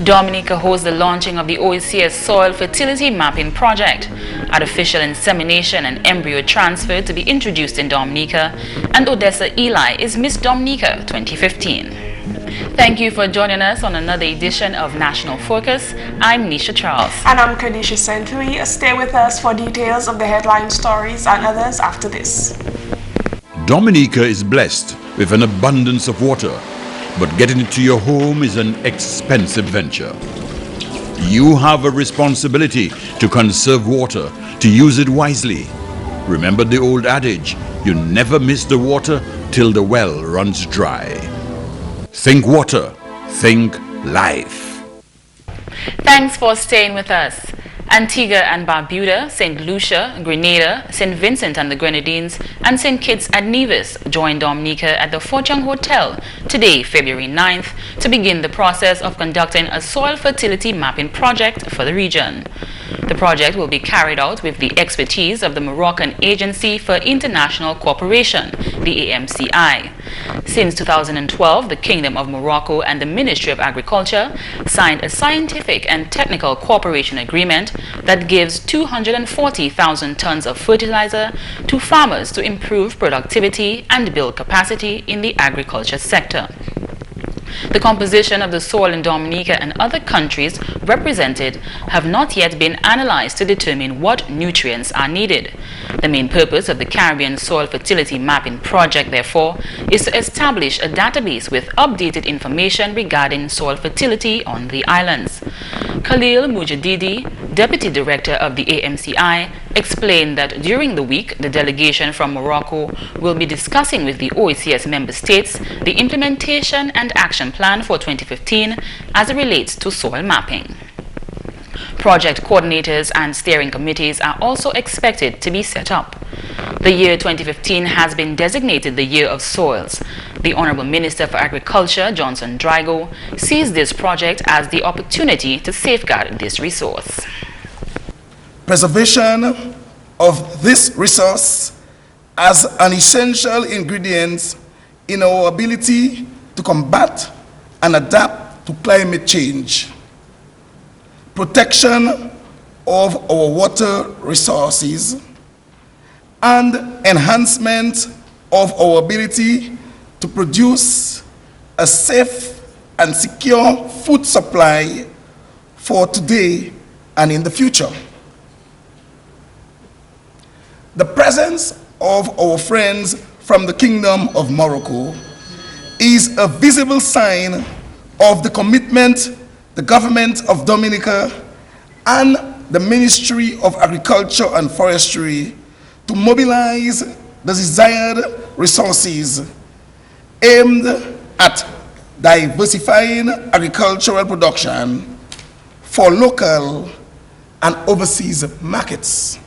Dominica hosts the launching of the OECS Soil Fertility Mapping Project, artificial insemination and embryo transfer to be introduced in Dominica, and Odessa Elie is Miss Dominica 2015. Thank you for joining us on another edition of National Focus. I'm Nisha Charles. And I'm Kerdisha. Stay with us for details of the headline stories and others after this. Dominica is blessed with an abundance of water, but getting it to your home is an expensive venture. You have a responsibility to conserve water, to use it wisely. Remember the old adage, you never miss the water till the well runs dry. Think water, think life. Thanks for staying with us. Antigua and Barbuda, St. Lucia, Grenada, St. Vincent and the Grenadines, and St. Kitts and Nevis joined Dominica at the Fort Young Hotel today, February 9th, to begin the process of conducting a soil fertility mapping project for the region. The project will be carried out with the expertise of the Moroccan Agency for International Cooperation, the AMCI. Since 2012, the Kingdom of Morocco and the Ministry of Agriculture signed a scientific and technical cooperation agreement that gives 240,000 tons of fertilizer to farmers to improve productivity and build capacity in the agriculture sector. The composition of the soil in Dominica and other countries represented have not yet been analyzed to determine what nutrients are needed. The main purpose of the Caribbean Soil Fertility Mapping Project, therefore, is to establish a database with updated information regarding soil fertility on the islands. Khalil Mujadidi, Deputy Director of the AMCI, explained that during the week, the delegation from Morocco will be discussing with the OECS member states the implementation and action plan for 2015 as it relates to soil mapping. Project coordinators and steering committees are also expected to be set up. The year 2015 has been designated the Year of Soils. The Honorable Minister for Agriculture, Johnson Drygo, sees this project as the opportunity to safeguard this resource. Preservation of this resource as an essential ingredient in our ability to combat and adapt to climate change. Protection of our water resources and enhancement of our ability to produce a safe and secure food supply for today and in the future. The presence of our friends from the Kingdom of Morocco is a visible sign of the commitment the government of Dominica and the Ministry of Agriculture and Forestry to mobilize the desired resources aimed at diversifying agricultural production for local and overseas markets.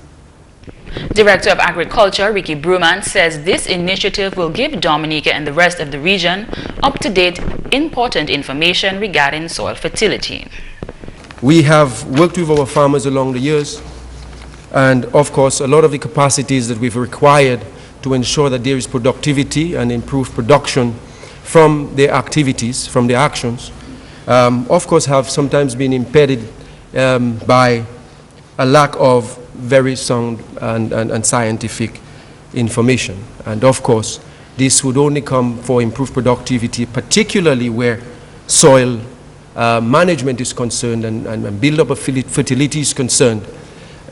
Director of Agriculture Ricky Bruman says this initiative will give Dominica and the rest of the region up-to-date, important information regarding soil fertility. We have worked with our farmers along the years, and of course a lot of the capacities that we've required to ensure that there is productivity and improved production from their activities, from their actions, of course have sometimes been impeded by a lack of very sound and scientific information. And of course, this would only come for improved productivity, particularly where soil management is concerned and build-up of fertility is concerned.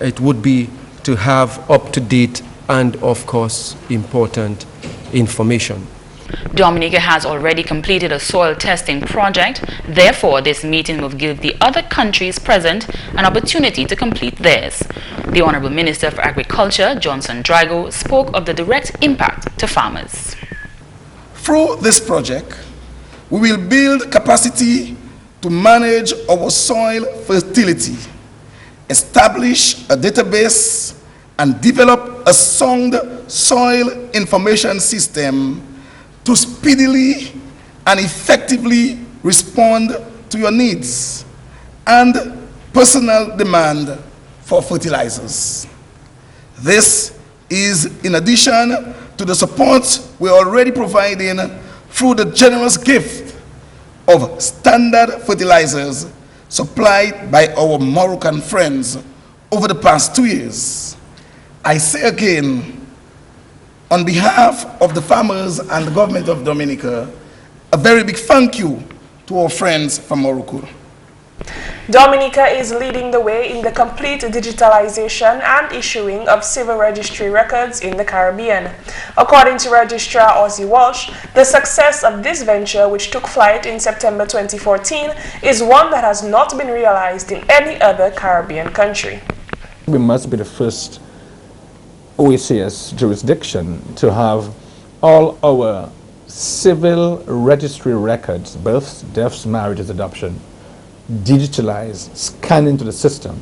It would be to have up-to-date and, of course, important information. Dominica has already completed a soil testing project. Therefore, this meeting will give the other countries present an opportunity to complete theirs. The Honorable Minister for Agriculture, Johnson Drygo, spoke of the direct impact to farmers. Through this project, we will build capacity to manage our soil fertility, establish a database, and develop a sound soil information system to speedily and effectively respond to your needs and personal demand for fertilizers. This is in addition to the support we're already providing through the generous gift of standard fertilizers supplied by our Moroccan friends over the past 2 years. I say again, on behalf of the farmers and the government of Dominica, a very big thank you to our friends from Morocco. Dominica is leading the way in the complete digitalization and issuing of civil registry records in the Caribbean. According to Registrar Ozzy Walsh, the success of this venture, which took flight in September 2014, is one that has not been realized in any other Caribbean country. We must be the first OECS jurisdiction to have all our civil registry records, births, deaths, marriages, adoption, digitalized, scanned into the system.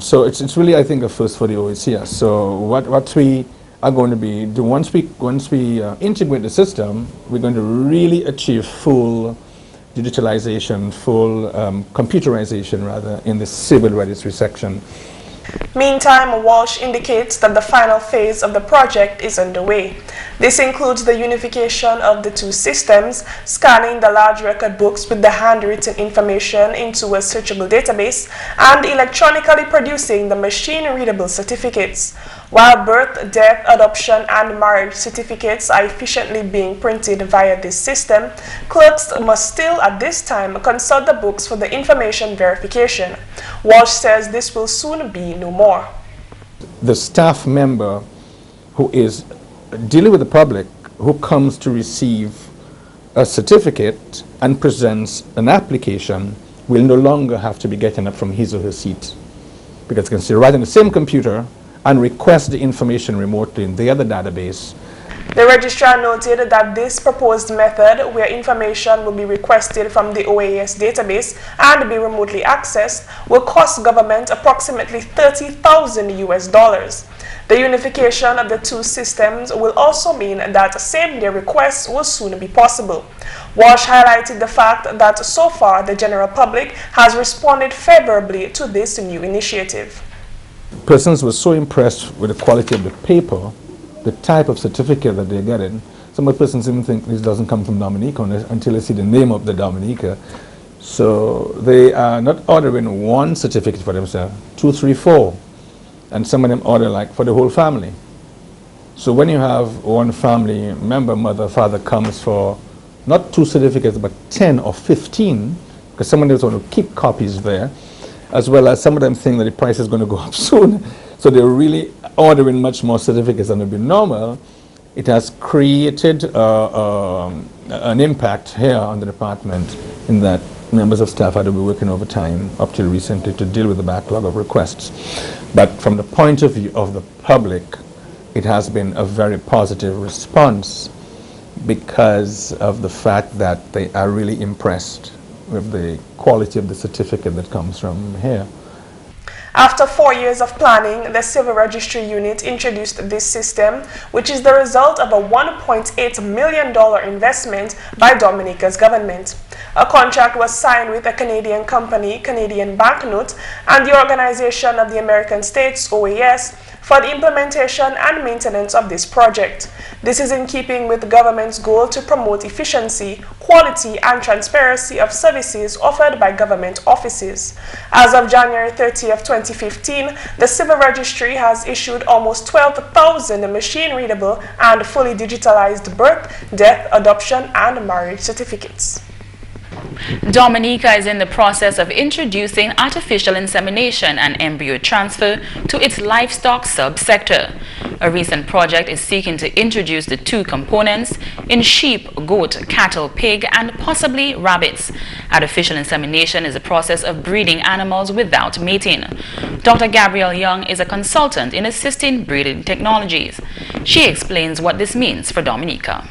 So it's really, I think, a first for the OECS. So what we are going to be do once we integrate the system, we're going to really achieve full digitalization, full computerization rather, in the civil registry section. Meantime, Walsh indicates that the final phase of the project is underway. This includes the unification of the two systems, scanning the large record books with the handwritten information into a searchable database, and electronically producing the machine-readable certificates. While birth, death, adoption, and marriage certificates are efficiently being printed via this system, clerks must still, at this time, consult the books for the information verification. Walsh says this will soon be no more. The staff member who is dealing with the public, who comes to receive a certificate and presents an application, will no longer have to be getting up from his or her seat, because they can sit right in the same computer and request the information remotely in the other database. The registrar noted that this proposed method, where information will be requested from the OAS database and be remotely accessed, will cost government approximately $30,000. The unification of the two systems will also mean that same-day requests will soon be possible. Walsh highlighted the fact that so far the general public has responded favorably to this new initiative. Persons were so impressed with the quality of the paper, the type of certificate that they're getting. Some of the persons even think this doesn't come from Dominica until they see the name of the Dominica. So they are not ordering one certificate for themselves, 2, 3, 4. And some of them order like for the whole family. So when you have one family member, mother, father comes for not 2 certificates, but 10 or 15, because some of them want to keep copies there, as well as some of them think that the price is going to go up soon. So they're really ordering much more certificates than would be normal. It has created an impact here on the department in that members of staff had to be working overtime up till recently to deal with the backlog of requests. But from the point of view of the public, it has been a very positive response because of the fact that they are really impressed with the quality of the certificate that comes from here. After 4 years of planning, the Civil Registry Unit introduced this system, which is the result of a $1.8 million investment by Dominica's government. A contract was signed with a Canadian company, Canadian Banknote, and the Organization of the American States, OAS, for the implementation and maintenance of this project. This is in keeping with the government's goal to promote efficiency, quality, and transparency of services offered by government offices. As of January 30th, 2015, the Civil Registry has issued almost 12,000 machine-readable and fully digitalized birth, death, adoption, and marriage certificates. Dominica is in the process of introducing artificial insemination and embryo transfer to its livestock subsector. A recent project is seeking to introduce the two components in sheep, goat, cattle, pig, and possibly rabbits. Artificial insemination is a process of breeding animals without mating. Dr. Gabrielle Young is a consultant in assisting breeding technologies. She explains what this means for Dominica.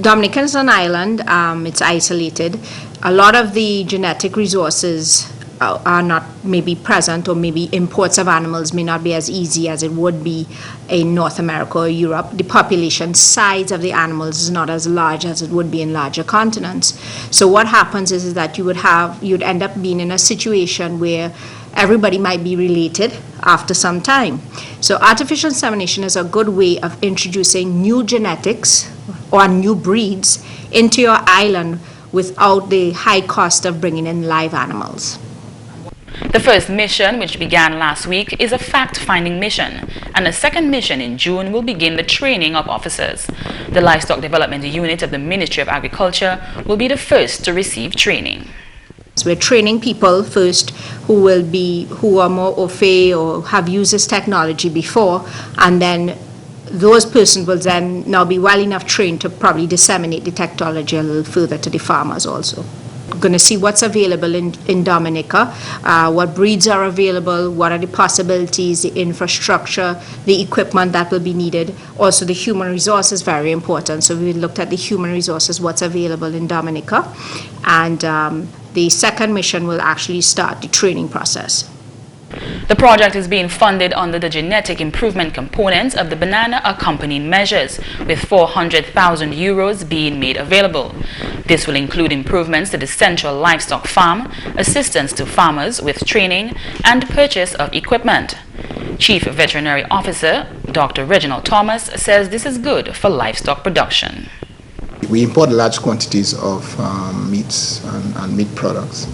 Dominica is an island, it's isolated. A lot of the genetic resources are not maybe present, or maybe imports of animals may not be as easy as it would be in North America or Europe. The population size of the animals is not as large as it would be in larger continents. So what happens is that you'd end up being in a situation where everybody might be related after some time. So artificial insemination is a good way of introducing new genetics or new breeds into your island without the high cost of bringing in live animals. The first mission, which began last week, is a fact-finding mission, and a second mission in June will begin the training of officers. The Livestock Development Unit of the Ministry of Agriculture will be the first to receive training. So we're training people first who are more au fait or have used this technology before, and then those persons will then now be well enough trained to probably disseminate the technology a little further to the farmers also. We're going to see what's available in Dominica, what breeds are available, what are the possibilities, the infrastructure, the equipment that will be needed. Also, the human resources, very important. So we looked at the human resources, what's available in Dominica. And the second mission will actually start the training process. The project is being funded under the genetic improvement component of the banana accompanying measures, with 400,000 euros being made available. This will include improvements to the central livestock farm, assistance to farmers with training, and purchase of equipment. Chief Veterinary Officer Dr. Reginald Thomas says this is good for livestock production. We import large quantities of meats and meat products.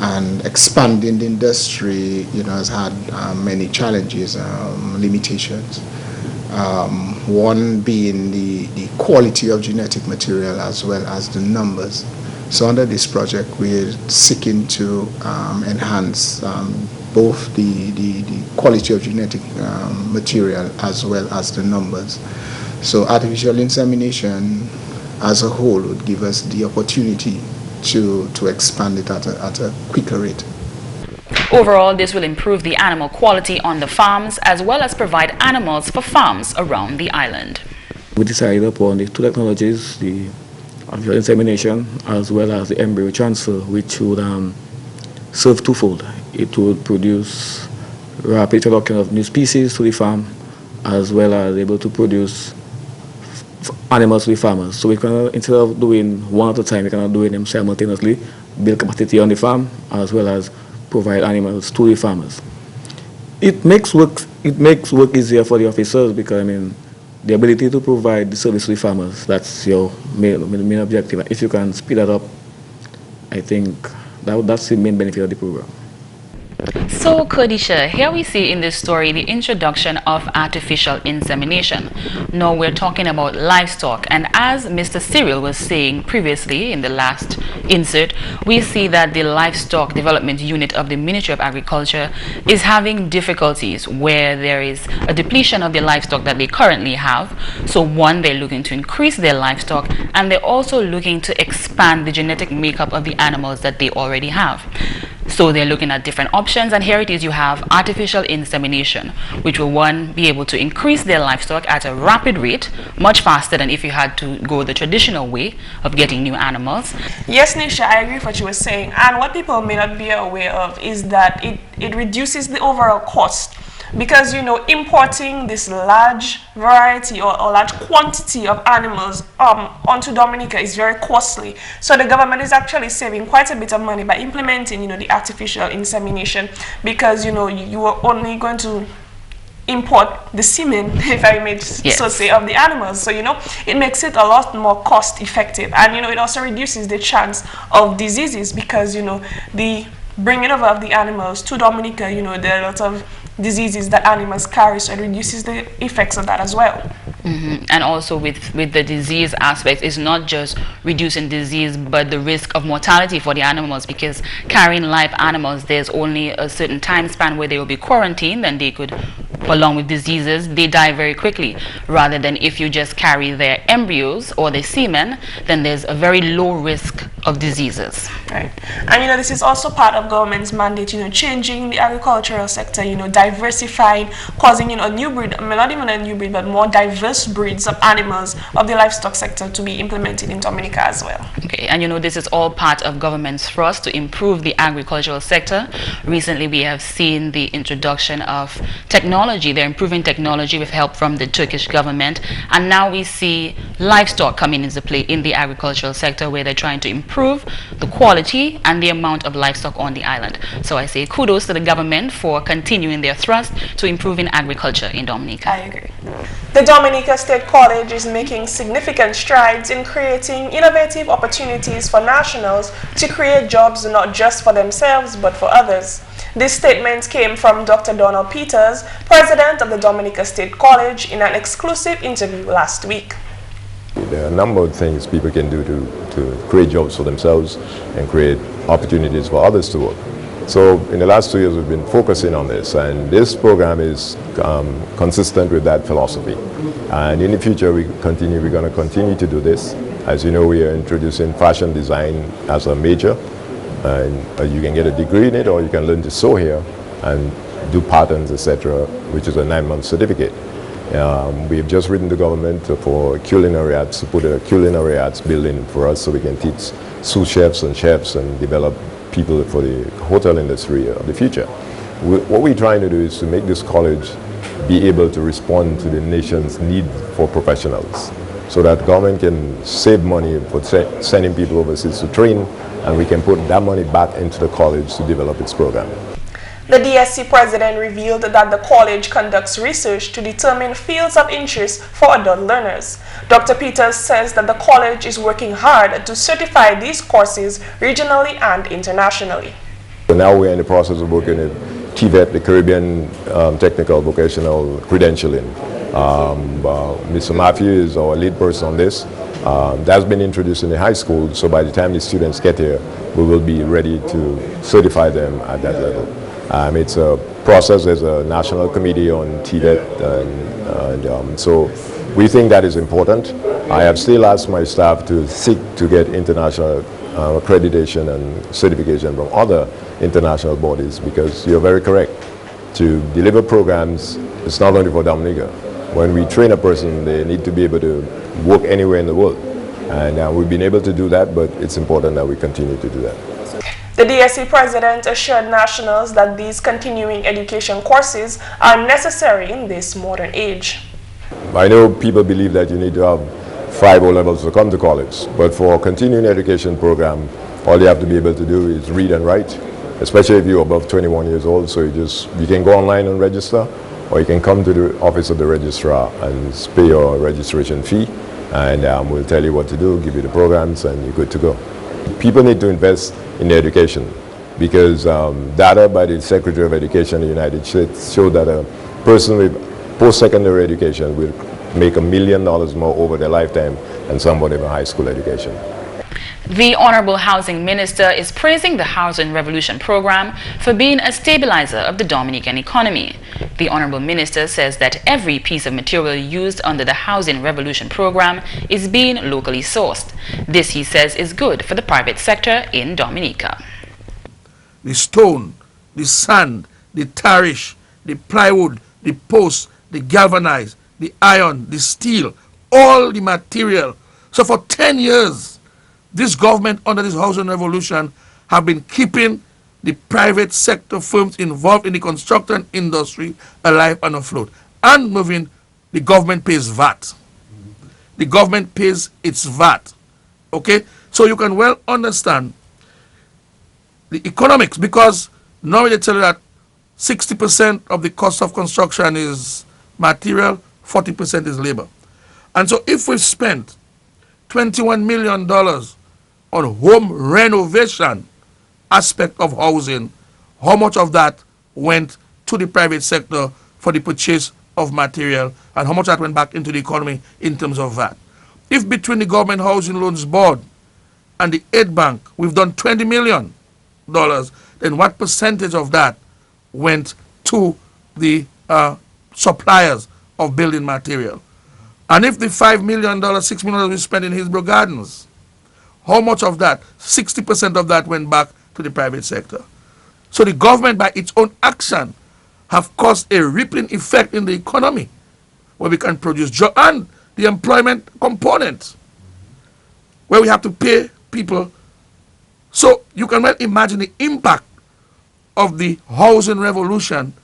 And expanding the industry, has had many challenges, limitations. One being the quality of genetic material as well as the numbers. So under this project, we're seeking to enhance both the quality of genetic material as well as the numbers. So artificial insemination as a whole would give us the opportunity to expand it at a quicker rate. Overall, this will improve the animal quality on the farms as well as provide animals for farms around the island. We decided upon the two technologies, the artificial insemination as well as the embryo transfer, which would serve twofold. It would produce rapid introduction of new species to the farm as well as able to produce animals to the farmers. So we can, instead of doing one at a time, we cannot do them simultaneously, build capacity on the farm as well as provide animals to the farmers. It makes work easier for the officers because the ability to provide the service to the farmers, that's your main objective. If you can speed that up, I think that's the main benefit of the program. So, Kerdisha, here we see in this story the introduction of artificial insemination. Now we're talking about livestock, and as Mr. Cyril was saying previously in the last insert, we see that the Livestock Development Unit of the Ministry of Agriculture is having difficulties where there is a depletion of the livestock that they currently have. So one, they're looking to increase their livestock, and they're also looking to expand the genetic makeup of the animals that they already have. So they're looking at different options, and here it is, you have artificial insemination, which will, one, be able to increase their livestock at a rapid rate, much faster than if you had to go the traditional way of getting new animals. Yes, Nisha, I agree with what you were saying, and what people may not be aware of is that it reduces the overall cost. Because, importing this large variety or large quantity of animals onto Dominica is very costly. So the government is actually saving quite a bit of money by implementing, the artificial insemination, because, you are only going to import the semen, if I may so say, of the animals. So, it makes it a lot more cost effective. And, it also reduces the chance of diseases because, the bringing over of the animals to Dominica, there are a lot of diseases that animals carry, so it reduces the effects of that as well. And also with the disease aspect, it's not just reducing disease but the risk of mortality for the animals, because carrying live animals, there's only a certain time span where they will be quarantined and they could, along with diseases, they die very quickly, rather than if you just carry their embryos or their semen, then there's a very low risk of diseases. Right. And this is also part of government's mandate, changing the agricultural sector, diversifying, causing a new breed, not even a new breed, but more diverse breeds of animals of the livestock sector to be implemented in Dominica as well. Okay, and this is all part of government's thrust to improve the agricultural sector. Recently we have seen the introduction of technology. They're improving technology with help from the Turkish government, and now we see livestock coming into play in the agricultural sector, where they're trying to improve improve the quality and the amount of livestock on the island. So I say kudos to the government for continuing their thrust to improving agriculture in Dominica. I agree. The Dominica State College is making significant strides in creating innovative opportunities for nationals to create jobs not just for themselves but for others. This statement came from Dr. Donald Peters, president of the Dominica State College, in an exclusive interview last week. There are a number of things people can do to create jobs for themselves and create opportunities for others to work. So in the last 2 years we've been focusing on this, and this program is consistent with that philosophy. And in the future we're going to continue to do this. As you know, we are introducing fashion design as a major, and you can get a degree in it, or you can learn to sew here and do patterns, etc., which is a 9-month certificate. We've just written the government for culinary arts to put a culinary arts building for us so we can teach sous chefs and develop people for the hotel industry of the future. What we're trying to do is to make this college be able to respond to the nation's need for professionals, so that government can save money for sending people overseas to train, and we can put that money back into the college to develop its program. The DSC president revealed that the college conducts research to determine fields of interest for adult learners. Dr. Peters says that the college is working hard to certify these courses regionally and internationally. So now we're in the process of working with TVET, the Caribbean Technical Vocational Credentialing. Mr. Matthew is our lead person on this. That's been introduced in the high school, so by the time the students get here, we will be ready to certify them at that level. It's a process. There's a national committee on TVET, and so we think that is important. I have still asked my staff to seek to get international accreditation and certification from other international bodies, because you're very correct. To deliver programs, it's not only for Dominica. When we train a person, they need to be able to work anywhere in the world. And we've been able to do that, but it's important that we continue to do that. The DSC president assured nationals that these continuing education courses are necessary in this modern age. I know people believe that you need to have 5 O-levels to come to college, but for a continuing education program, all you have to be able to do is read and write, especially if you're above 21 years old. So you can go online and register, or you can come to the office of the registrar and pay your registration fee, and we'll tell you what to do, give you the programs, and you're good to go. People need to invest in their education, because data by the Secretary of Education in the United States show that a person with post-secondary education will make $1 million more over their lifetime than somebody with a high school education. The Honorable Housing Minister is praising the Housing Revolution program for being a stabilizer of the Dominican economy. The Honorable Minister says that every piece of material used under the Housing Revolution program is being locally sourced. This, he says, is good for the private sector in Dominica. The stone, the sand, the tarish, the plywood, the post, the galvanized, the iron, the steel, all the material. So for 10 years, this government under this housing revolution have been keeping the private sector firms involved in the construction industry alive and afloat. And moving, the government pays VAT. The government pays its VAT. Okay? So you can well understand the economics, because now they tell you that 60% of the cost of construction is material, 40% is labor. And so if we've spent $21 million on home renovation aspect of housing, how much of that went to the private sector for the purchase of material, and how much that went back into the economy in terms of VAT? If between the Government Housing Loans Board and the Aid Bank we've done $20 million, then what percentage of that went to the suppliers of building material? And if the $5 million, $6 million we spent in Hillsborough Gardens, how much of that, 60% of that went back to the private sector? So the government, by its own action, have caused a rippling effect in the economy, where we can produce jobs, and the employment component, where we have to pay people. So you can well imagine the impact of the housing revolution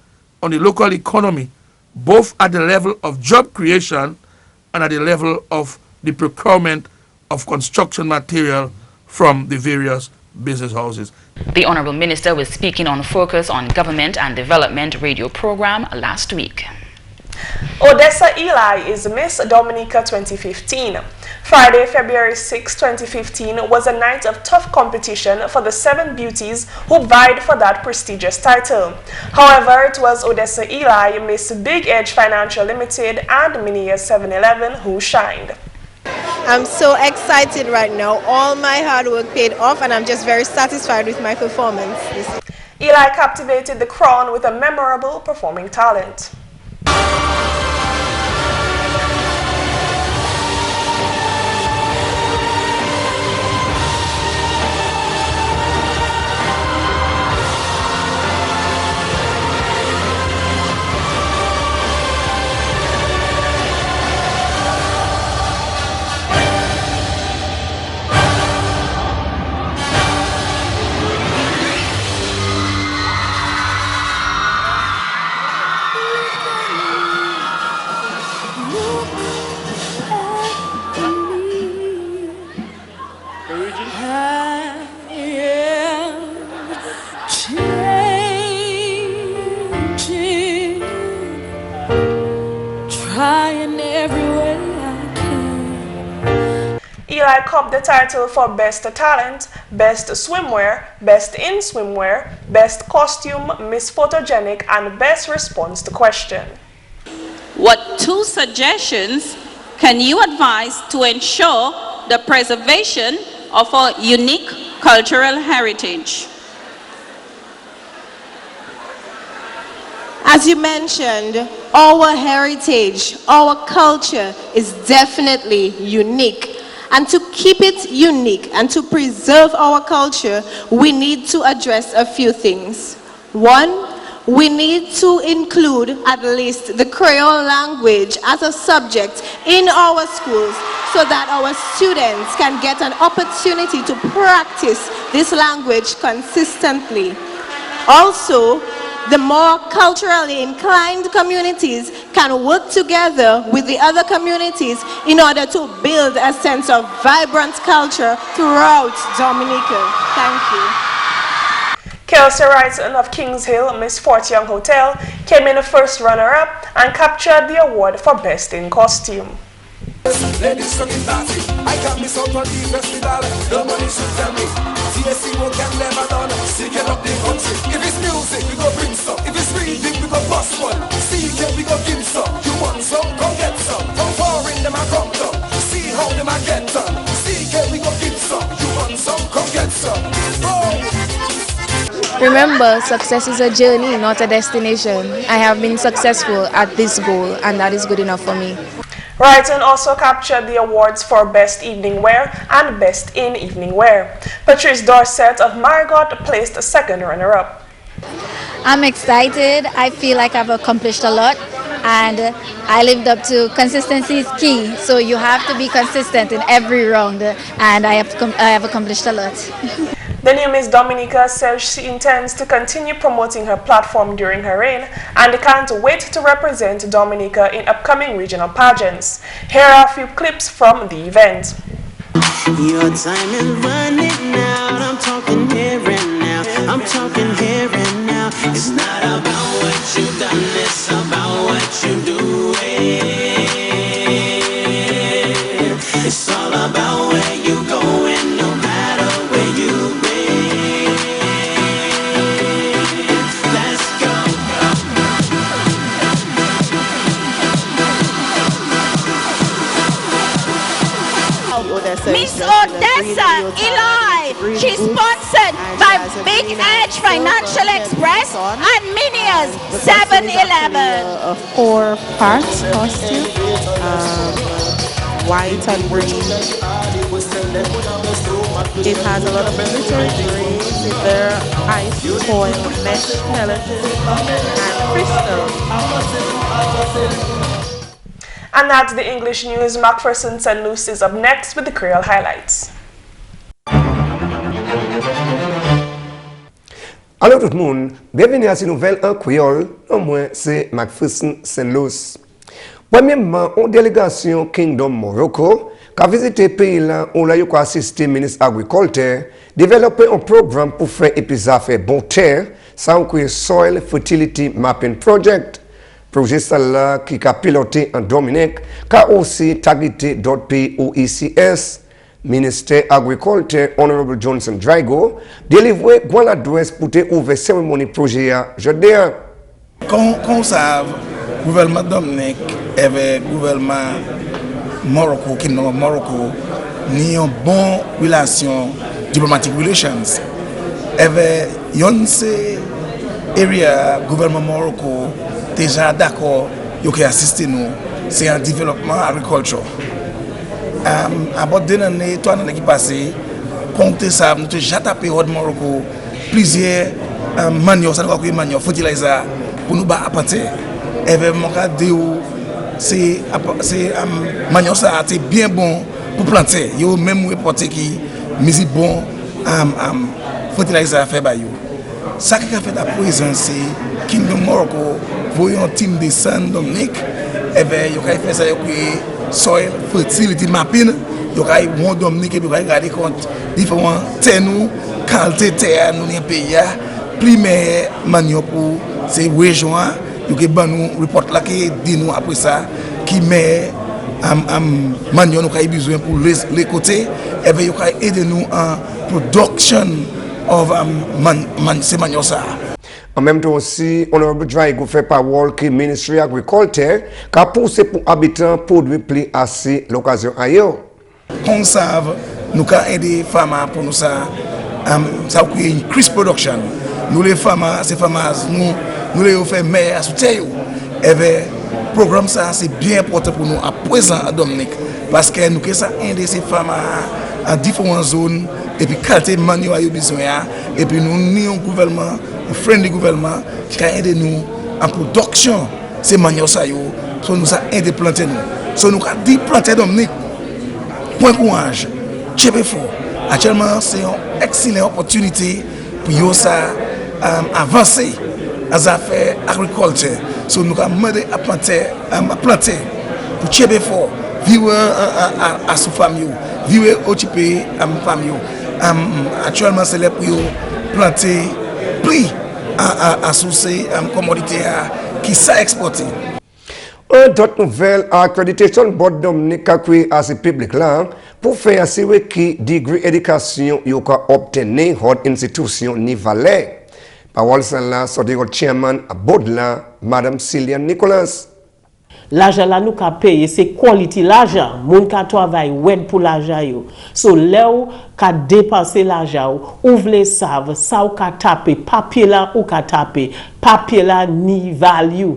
on the local economy, both at the level of job creation and at the level of the procurement of construction material from the various business houses. The Honorable Minister was speaking on Focus on Government and Development radio program last week. Odessa Elie is Miss Dominica 2015. Friday, February 6, 2015 was a night of tough competition for the 7 beauties who vied for that prestigious title. However, it was Odessa Elie, Miss Big Edge Financial Limited and Mini 711 who shined. I'm so excited right now. All my hard work paid off and I'm just very satisfied with my performance. Elie captivated the crown with a memorable performing talent. Elie copped the title for Best Talent, Best Swimwear, Best in Swimwear, Best Costume, Miss Photogenic, and Best Response to Question. What 2 suggestions can you advise to ensure the preservation of our unique cultural heritage? As you mentioned, our heritage, our culture is definitely unique. And to keep it unique and to preserve our culture, we need to address a few things. 1, we need to include at least the Creole language as a subject in our schools so that our students can get an opportunity to practice this language consistently. Also, the more culturally inclined communities can work together with the other communities in order to build a sense of vibrant culture throughout Dominica. Thank you. Kelsey Wrighton of Kings Hill, Miss Fort Young Hotel, came in the first runner-up and captured the award for Best in Costume. Ladies talking party, I got me some on the festival. The money should tell me. TSC will get never done. Still get up the country. If it's music, we go bring some. If it's reading, we go bust one. CK, we go give some. You want some? Come get some. From foreign, them I come down. See how them I get done. CK, we go give some. You want some? Come get some. Remember, success is a journey, not a destination. I have been successful at this goal, and that is good enough for me. Wrighton also captured the awards for Best Evening Wear and Best in Evening Wear. Patrice Dorset of Margot placed second runner-up. I'm excited. I feel like I've accomplished a lot, and I lived up to consistency is key. So you have to be consistent in every round, and I have accomplished a lot. The new Miss Dominica says she intends to continue promoting her platform during her reign and can't wait to represent Dominica in upcoming regional pageants. Here are a few clips from the event. Your time is running out. I'm talking here and now. I'm talking here and now. It's not about what you've done, it's about what you do. It's all about where you going, no matter where you've been. Let's go. Miss Odessa Elie, she's sponsored by Big Edge Financial Express and Minias 711. A 4-part costume, white and green. It has a lot of military grains in there, ice foil, mesh pellets, and crystal. And that's the English news. McPherson and Luce is up next with the Creole highlights. Allô tout le monde, bienvenue à cette nouvelle en créole. Moi, c'est McPherson Saint Luce. Premièrement, une délégation Kingdom Morocco qu'a visité le pays là, on a eu qu'à assister ministre agriculture, développer un programme pour faire épisode faire bon terre, ça on crée Soil Fertility Mapping Project. Projet ça qui a piloté en Dominique, qu'a aussi targeté d'autres pays OECS. Ministère Agriculture, Honorable Johnson Drago, délivré une adresse pour ouvrir cérémonie projet jeudi. Comme ça, le gouvernement Dominique et le gouvernement Morocco, qui nous Morocco, ni une bonne relation, diplomatic relations. Et yon se area gouvernement Morocco déjà d'accord, yo qui assister nous, c'est un développement agriculture. Avant 2 années, 3 années qui passent, comptez ça, nous avons déjà tapé au Morocco plusieurs manioc, ça nous a manioc, fertilizer pour nous apporter. Et vraiment, c'est manioc ça c'est bien bon pour planter. Yo même reporter qui mise bon fertilizer fait ba yo. Ça qui a fait à présent c'est Kingdom Morocco, voyons team de San Dominique, et bien yo fait ça yo Soil Fertility Mapping, yo kay bon Dominique, yo kay regarder compte différents terres, qualité terre nous dans pays, primaire manioc pour ces régions, yo kay ban nous report là qui dit nous après ça qui met manioc nous kay besoin pour les côtés, et bien yo kay aider nous en production of ces manioc ça. En même temps aussi, Honorable Drago fait parole que le ministère de l'Agriculture a poussé pour habitants produire plus assez l'occasion ailleurs. On savent, nous avons aidé les femmes pour nous ça crée une increase production. Nous les femmes, ces femmes, nous les faisons meilleur soutien. Et bien, le programme ça c'est bien important pour nous à présent à Dominique parce que nous avons aidé ces femmes en différentes zones et puis qualité de manioc à besoin et puis nous avons un gouvernement un friendly gouvernement qui a aidé nous en production ces manioc ça yo so nous a aidé planter nous so nous a dit planter Dominique point courage chebe fort actuellement c'est une excellente opportunité pour yo ça avancer as affaires agriculture so nous a demandé à planter pour chebe fort vivre à sous famille vivre au type famille actuellement c'est là pour planter prix à sourcer commodité qui s'est exporté. Un autre nouvelle accreditation board Dominique a créé à ce public là pour faire assurer que degré éducation y a obtenu hot institution ni valeur. Parole là sur le chairman à board là Madame Cillian Nicolas. L'argent là nous ka payer c'est quality l'argent moun ka travail wed pour l'argent yo so là ou ka dépenser l'argent ou vle savent ça ou ka taper papier là ou ka taper papier là ni value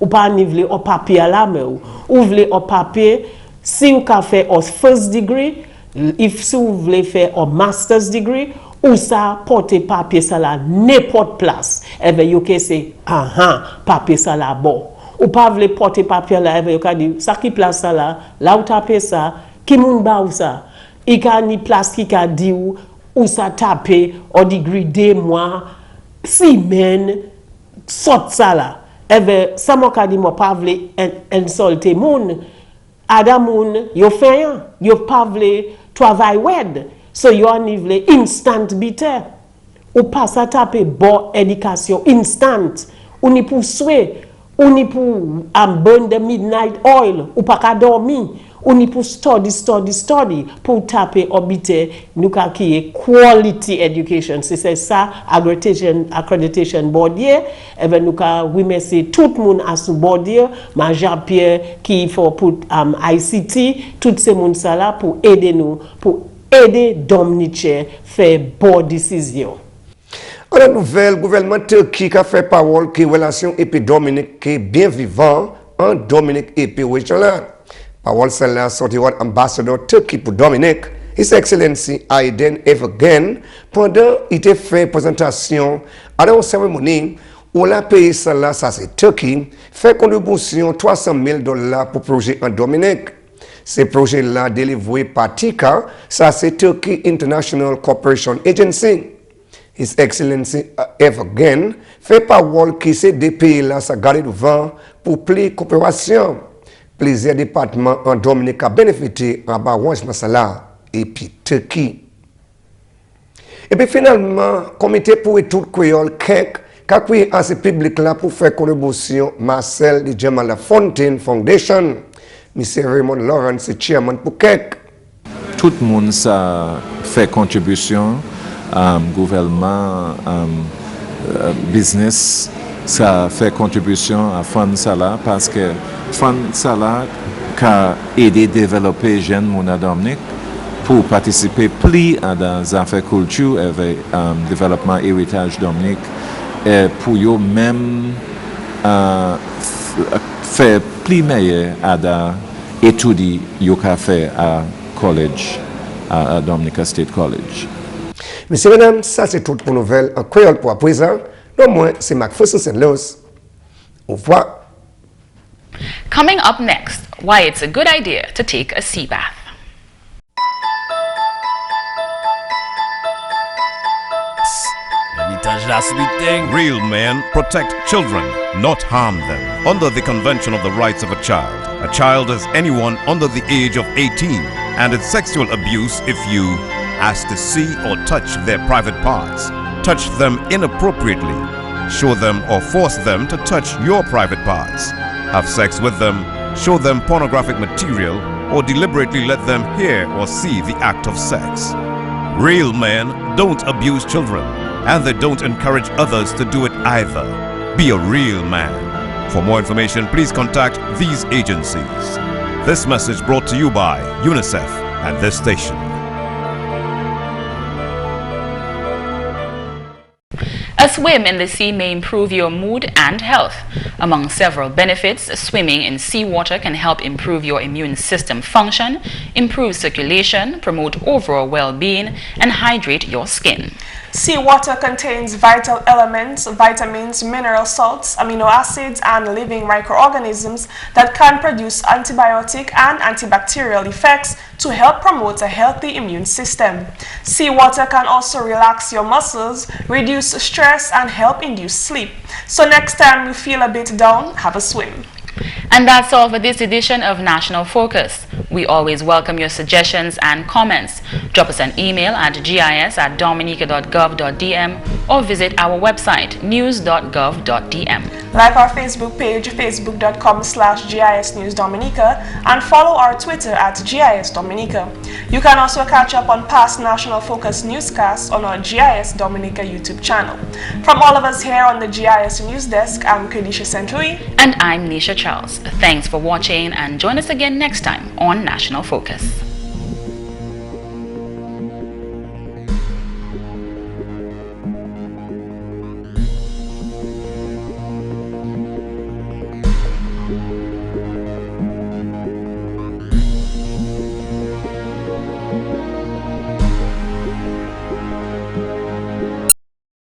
ou pas ni vle au papier là mais ou vle au papier si ou ka fait au first degree if si ou vle faire au master's degree ou ça porter papier ça là n'importe place et ben yo que c'est papier ça là bon ou pas vle porter papier là et ka dit ça qui place ça là où taper ça qui moun ba ou ça il ka ni place qui ka dit ou ça taper au degré 2 mois semaine sort ça là et ben ça mo ka dit moi pas vle insulter moun adam moun yo fait yo pas vle travail wed so yo ni vle instant bitter ou pas ça taper bon éducation instant ou ni pour souhait ou ni pour burn the midnight oil ou pas qu'à dormir ou ni pour study pour taper obiter nous ka qui est quality education c'est ça accreditation board et ben nous ka oui merci tout le monde à ce board ma Jean-Pierre qui faut pour ICT tout ces monde ça là pour aider nous pour aider Dominique faire bonne décision. La nouvelle gouvernement Turquie qui a fait parole que relation et Dominique qui est bien vivant en Dominique et puis régional. Parole celle-là sorti ambassadeur Turquie pour Dominique, His Excellency Aydin Evgen, pendant il a fait présentation à la cérémonie où la pays celle-là, ça c'est Turquie, fait contribution $300,000 pour le projet en Dominique. Ce projet-là délivré par TICA, ça c'est Turkey International Cooperation Agency. His Excellency Evgen fait parole qui c'est des pays là ça garde devant pour plus coopération. plusieurs départements en Dominica bénéficient en Barouange Masala et puis Turquie. Et puis finalement, comité pour études créoles KEC, qui a créé à ce public-là pour faire contribution, Marcel de Jamal Fontaine Foundation, M. Raymond Lawrence, chairman pour KEC. Tout le monde a fait contribution, gouvernement, business, ça fait contribution à Fond Sala parce que Fond Sala a aidé à développer les jeunes mon Dominique pour participer plus à des affaires culture avec développement héritage Dominique et pour eux même faire plus meilleur à des études qu'ils ont fait à college, à Dominica State College. Messieurs, mesdames, ça c'est tout pour nouvelle en créole pour à présent. Non moins, c'est McPherson St. Luce. Au revoir. Coming up next, why it's a good idea to take a sea bath. Let me touch that sweet thing. Real men protect children, not harm them. Under the Convention of the Rights of a child is anyone under the age of 18, and it's sexual abuse if you ask to see or touch their private parts, touch them inappropriately, show them or force them to touch your private parts, have sex with them, show them pornographic material, or deliberately let them hear or see the act of sex. Real men don't abuse children, and they don't encourage others to do it either. Be a real man. For more information, please contact these agencies. This message brought to you by UNICEF and this station. A swim in the sea may improve your mood and health. Among several benefits, swimming in seawater can help improve your immune system function, improve circulation, promote overall well-being, and hydrate your skin. Seawater contains vital elements, vitamins, mineral salts, amino acids, and living microorganisms that can produce antibiotic and antibacterial effects to help promote a healthy immune system. Seawater can also relax your muscles, reduce stress, and help induce sleep. So next time you feel a bit down, have a swim. And that's all for this edition of National Focus. We always welcome your suggestions and comments. Drop us an email at gis@dominica.gov.dm or visit our website news.gov.dm. Like our Facebook page, facebook.com/GIS News Dominica, and follow our Twitter at GIS Dominica. You can also catch up on past National Focus newscasts on our GIS Dominica YouTube channel. From all of us here on the GIS News Desk, I'm Kerdisha Century. And I'm Nisha Charles. Thanks for watching and join us again next time on National Focus.